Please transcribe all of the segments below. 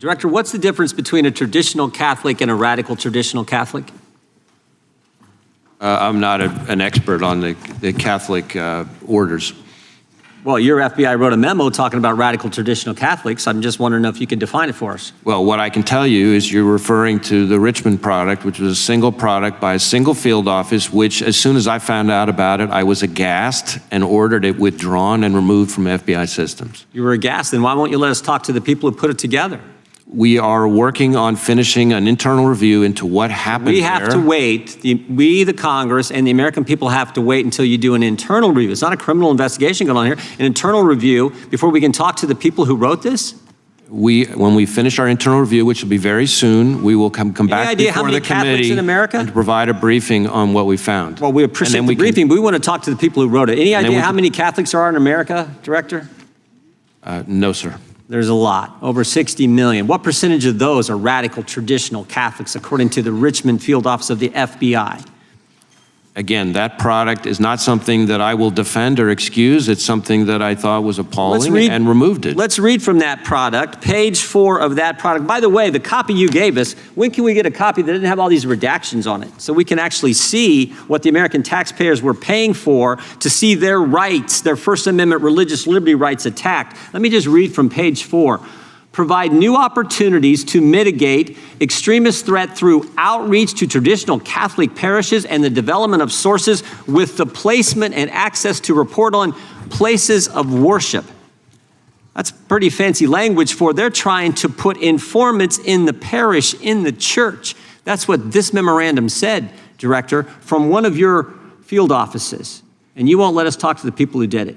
Director, what's the difference between a traditional Catholic and a radical traditional Catholic? I'm not an expert on the Catholic orders. Well, your FBI wrote a memo talking about radical traditional Catholics. I'm just wondering if you could define it for us. Well, what I can tell you is you're referring to the Richmond product, which was a single product by a single field office, which as soon as I found out about it, I was aghast and ordered it withdrawn and removed from FBI systems. You were aghast, then why won't you let us talk to the people who put it together? We are working on finishing an internal review into what happened there. We have to wait, we, the Congress, and the American people have to wait until you do an internal review. It's not a criminal investigation going on here. An internal review before we can talk to the people who wrote this? When we finish our internal review, which will be very soon, we will come back before the committee in America? and provide a briefing on what we found. Well, we appreciate the briefing, but we want to talk to the people who wrote it. Any idea how many Catholics there are in America, Director? No, sir. There's a lot, over 60 million. What percentage of those are radical traditional Catholics, according to the Richmond Field Office of the FBI? Again, that product is not something that I will defend or excuse. It's something that I thought was appalling and removed it. Let's read from that product, page 4 of that product. By the way, the copy you gave us, when can we get a copy that didn't have all these redactions on it? So we can actually see what the American taxpayers were paying for to see their rights, their First Amendment religious liberty rights attacked. Let me just read from page 4. Provide new opportunities to mitigate extremist threat through outreach to traditional Catholic parishes and the development of sources with the placement and access to report on places of worship. That's pretty fancy language for they're trying to put informants in the parish, in the church. That's what this memorandum said, Director, from one of your field offices. And you won't let us talk to the people who did it.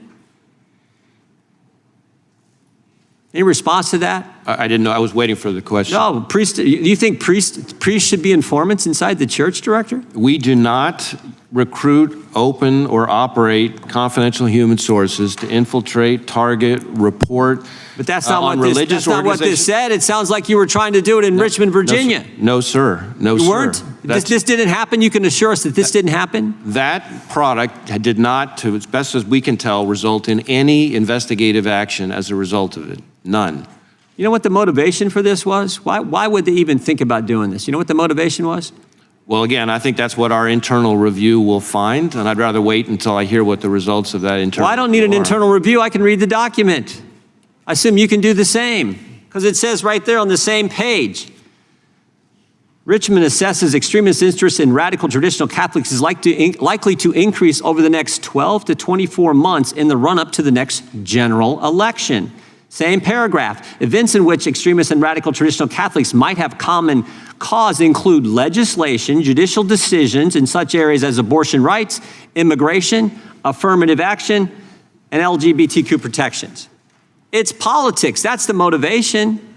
Any response to that? I didn't know. I was waiting for the question. No, priests. Do you think priests should be informants inside the church, Director? We do not recruit, open, or operate confidential human sources to infiltrate, target, report. But that's not what this said. It sounds like you were trying to do it in Richmond, Virginia. No, sir. No, sir. You weren't? This didn't happen? You can assure us that this didn't happen? That product did not, to as best as we can tell, result in any investigative action as a result of it. None. You know what the motivation for this was? Why would they even think about doing this? You know what the motivation was? Well, again, I think that's what our internal review will find, and I'd rather wait until I hear what the results of that internal review are. Well, I don't need an internal review. I can read the document. I assume you can do the same, because it says right there on the same page. Richmond assesses extremist interest in radical traditional Catholics is likely to increase over the next 12 to 24 months in the run-up to the next general election. Same paragraph. Events in which extremist and radical traditional Catholics might have common cause include legislation, judicial decisions in such areas as abortion rights, immigration, affirmative action, and LGBTQ protections. It's politics. That's the motivation.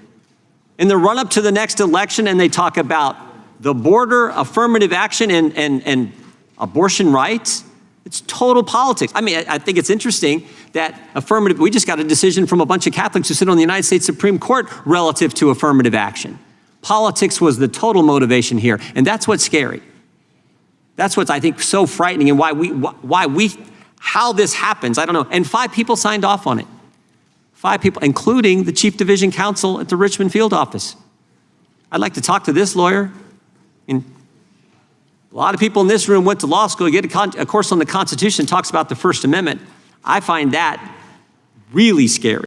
In the run-up to the next election, and they talk about the border, affirmative action, and abortion rights. It's total politics. I mean, I think it's interesting that we just got a decision from a bunch of Catholics who sit on the United States Supreme Court relative to affirmative action. Politics was the total motivation here, and that's what's scary. That's what's, I think, so frightening, and how this happens, I don't know. And 5 people signed off on it. 5 people, including the Chief Division Counsel at the Richmond Field Office. I'd like to talk to this lawyer. And a lot of people in this room went to law school, get a course on the Constitution, talks about the First Amendment. I find that really scary.